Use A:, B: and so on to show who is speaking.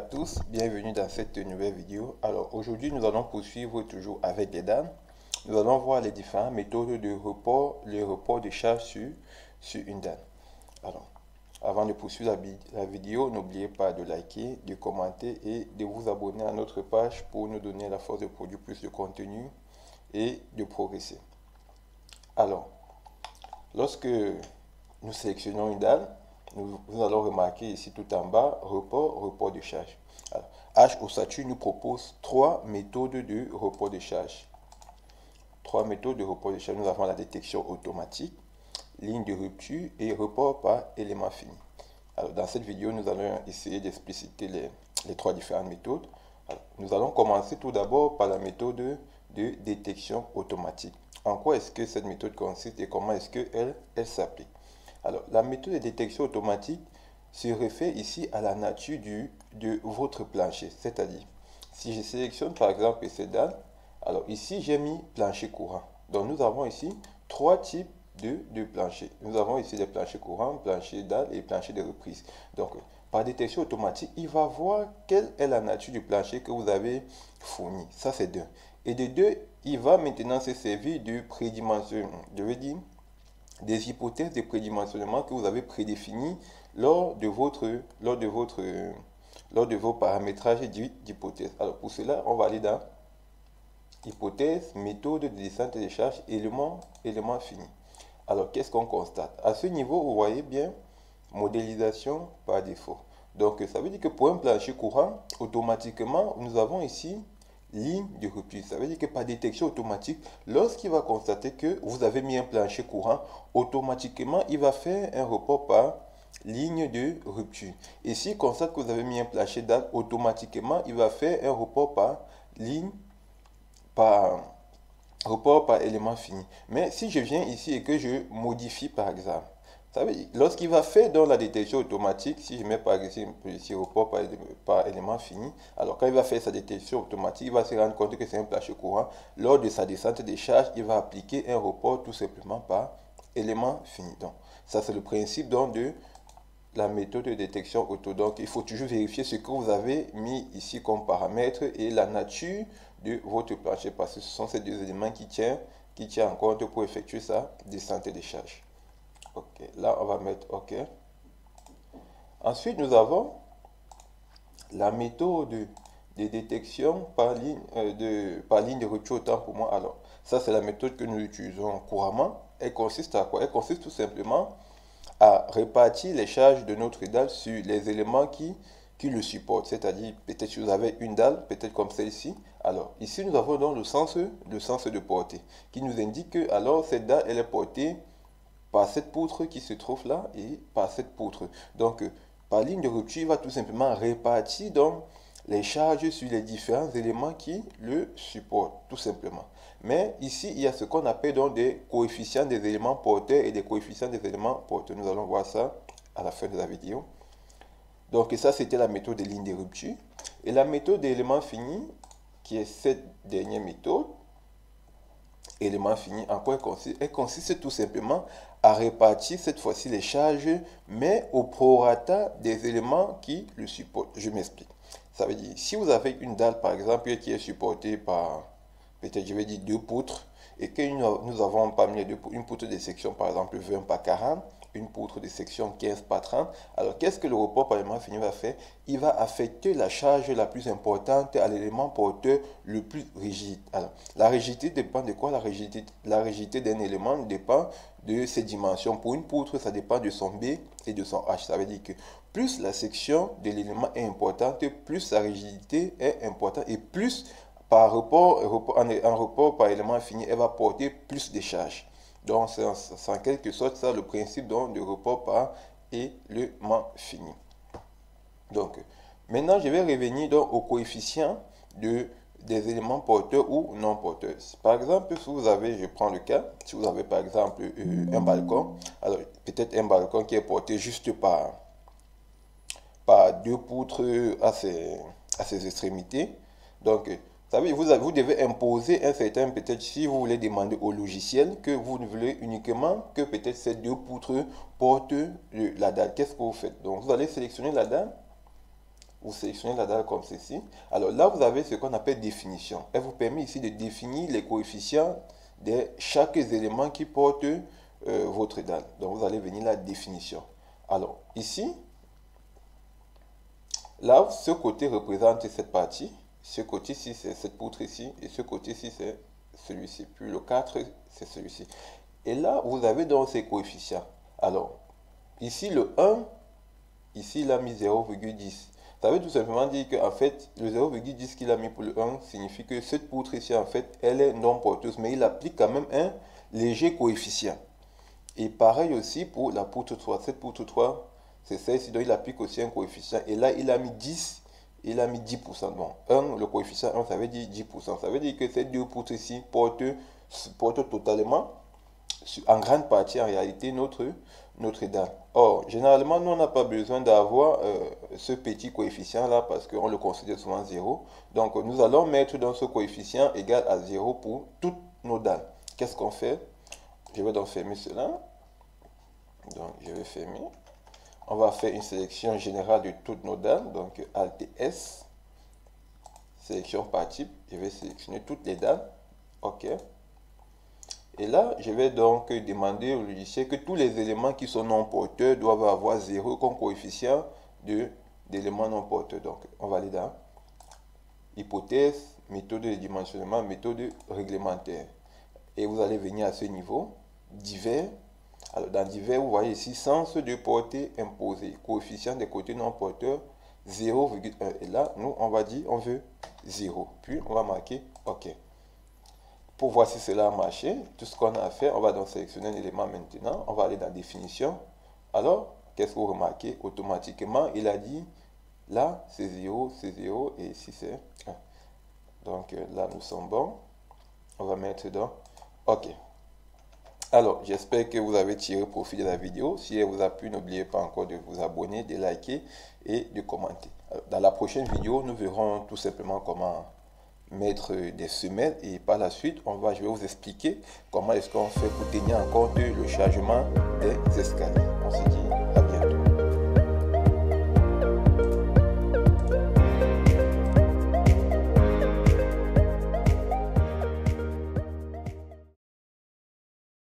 A: tous, bienvenue dans cette nouvelle vidéo. Alors aujourd'hui nous allons poursuivre toujours avec les dames. Nous allons voir les différentes méthodes de report, les reports de charge sur une dame. Alors avant de poursuivre la vidéo, n'oubliez pas de liker, de commenter et de vous abonner à notre page pour nous donner la force de produire plus de contenu et de progresser. Alors, lorsque nous sélectionnons une dalle, nous allons remarquer ici tout en bas, report de charge. Alors, H au statut nous propose trois méthodes de report de charge. Trois méthodes de report de charge. Nous avons la détection automatique, ligne de rupture et report par élément fini. Alors, dans cette vidéo, nous allons essayer d'expliciter les trois différentes méthodes. Alors, nous allons commencer tout d'abord par la méthode de détection automatique. En quoi est-ce que cette méthode consiste et comment est-ce qu'elle s'applique? Alors, la méthode de détection automatique se réfère ici à la nature de votre plancher. C'est-à-dire, si je sélectionne par exemple ces dalles, alors ici j'ai mis plancher courant. Donc nous avons ici trois types de planchers. Nous avons ici les planchers courants, plancher dalles et plancher de reprise. Donc, par détection automatique, il va voir quelle est la nature du plancher que vous avez fourni. Ça, c'est deux. Et de deux, il va maintenant se servir de prédimensionnement. Je veux dire, des hypothèses de prédimensionnement que vous avez prédéfinies lors de vos paramétrages d'hypothèses. Alors pour cela, on va aller dans hypothèse, méthode de descente et de charge, élément fini. Alors qu'est-ce qu'on constate? À ce niveau, vous voyez bien, modélisation par défaut. Donc ça veut dire que pour un plancher courant, automatiquement, nous avons ici ligne de rupture. Ça veut dire que par détection automatique, lorsqu'il va constater que vous avez mis un plancher courant, automatiquement, il va faire un report par ligne de rupture. Et s'il constate que vous avez mis un plancher dalle, automatiquement, il va faire un report par report par élément fini. Mais si je viens ici et que je modifie par exemple, lorsqu'il va faire dans la détection automatique, si je mets par exemple ici report par élément fini, alors quand il va faire sa détection automatique, il va se rendre compte que c'est un plancher courant. Lors de sa descente des charges, il va appliquer un report tout simplement par élément fini. Donc, ça c'est le principe donc, de la méthode de détection auto. Donc, il faut toujours vérifier ce que vous avez mis ici comme paramètre et la nature de votre plancher parce que ce sont ces deux éléments qui tiennent en compte pour effectuer sa descente des charges. Ok, là on va mettre OK. Ensuite, nous avons la méthode de détection par ligne de rupture, autant pour moi. Alors, ça c'est la méthode que nous utilisons couramment. Elle consiste à quoi? Elle consiste tout simplement à répartir les charges de notre dalle sur les éléments qui le supportent. C'est-à-dire, peut-être si vous avez une dalle, peut-être comme celle-ci. Alors, ici, nous avons donc le sens de portée, qui nous indique que alors cette dalle, elle est portée par cette poutre qui se trouve là et par cette poutre. Donc, par ligne de rupture, il va tout simplement répartir donc les charges sur les différents éléments qui le supportent, tout simplement. Mais ici, il y a ce qu'on appelle donc des coefficients des éléments porteurs et des coefficients des éléments porteurs. Nous allons voir ça à la fin de la vidéo. Donc ça, c'était la méthode des lignes de rupture. Et la méthode d'éléments finis, qui est cette dernière méthode, élément fini, en quoi elle consiste? Elle consiste tout simplement à répartir cette fois-ci les charges, mais au prorata des éléments qui le supportent. Je m'explique. Ça veut dire, si vous avez une dalle, par exemple, qui est supportée par, peut-être, je vais dire, deux poutres, et que nous avons parmi les deux une poutre de section, par exemple, 20 par 40, une poutre de section 15 par 30. Alors, qu'est-ce que le report par élément fini va faire? Il va affecter la charge la plus importante à l'élément porteur le plus rigide. Alors, la rigidité dépend de quoi? La rigidité d'un élément dépend de ses dimensions. Pour une poutre, ça dépend de son B et de son H. Ça veut dire que plus la section de l'élément est importante, plus sa rigidité est importante et plus en report par élément fini, elle va porter plus de charges. Donc, c'est en quelque sorte ça le principe donc, de report par élément fini. Donc, maintenant, je vais revenir donc au coefficient des éléments porteurs ou non porteurs. Par exemple, si vous avez, je prends le cas, si vous avez par exemple un balcon, alors peut-être un balcon qui est porté juste par deux poutres à ses extrémités. Donc, vous devez imposer un certain, peut-être si vous voulez demander au logiciel que vous ne voulez uniquement que peut-être ces deux poutres portent la dalle. Qu'est-ce que vous faites? Donc vous allez sélectionner la dalle vous sélectionnez la dalle comme ceci. Alors là, vous avez ce qu'on appelle définition. Elle vous permet ici de définir les coefficients de chaque élément qui porte votre dalle. Donc vous allez venir la définition. Alors ici, là, ce côté représente cette partie. Ce côté-ci, c'est cette poutre ici. Et ce côté-ci, c'est celui-ci. Puis le 4, c'est celui-ci. Et là, vous avez donc ces coefficients. Alors, ici, le 1, ici, il a mis 0,10. Ça veut tout simplement dire qu'en fait, le 0,10 qu'il a mis pour le 1 signifie que cette poutre ici, en fait, elle est non porteuse. Mais il applique quand même un léger coefficient. Et pareil aussi pour la poutre 3. Cette poutre 3, c'est celle-ci, donc il applique aussi un coefficient. Et là, il a mis 10, il a mis 10%. Donc, 1, le coefficient 1, ça veut dire 10%. Ça veut dire que ces deux poutres ici portent totalement, en grande partie en réalité, notre dalle. Or, généralement, nous, on n'a pas besoin d'avoir ce petit coefficient-là parce qu'on le considère souvent 0. Donc, nous allons mettre dans ce coefficient égal à 0 pour toutes nos dalles. Qu'est-ce qu'on fait? Je vais donc fermer cela. Donc, je vais fermer. On va faire une sélection générale de toutes nos dalles. Donc, Alt S. Sélection par type. Je vais sélectionner toutes les dalles. OK. Et là, je vais donc demander au logiciel que tous les éléments qui sont non porteurs doivent avoir 0 comme coefficient d'éléments non porteurs. Donc, on va aller dans hypothèse, méthode de dimensionnement, méthode réglementaire. Et vous allez venir à ce niveau, divers. Alors, dans divers, vous voyez ici, sens de portée imposé, coefficient des côtés non porteurs, 0,1. Et là, nous, on va dire, on veut 0. Puis, on va marquer OK. Pour voir si cela a marché, tout ce qu'on a à faire, on va donc sélectionner un élément maintenant. On va aller dans définition. Alors, qu'est-ce que vous remarquez? Automatiquement, il a dit, là, c'est 0, et ici, c'est 1. Donc, là, nous sommes bons. On va mettre dans OK. Alors, j'espère que vous avez tiré profit de la vidéo. Si elle vous a plu, n'oubliez pas encore de vous abonner, de liker et de commenter. Alors, dans la prochaine vidéo, nous verrons tout simplement comment mettre des semelles et par la suite, je vais vous expliquer comment est-ce qu'on fait pour tenir en compte le chargement des escaliers. On se dit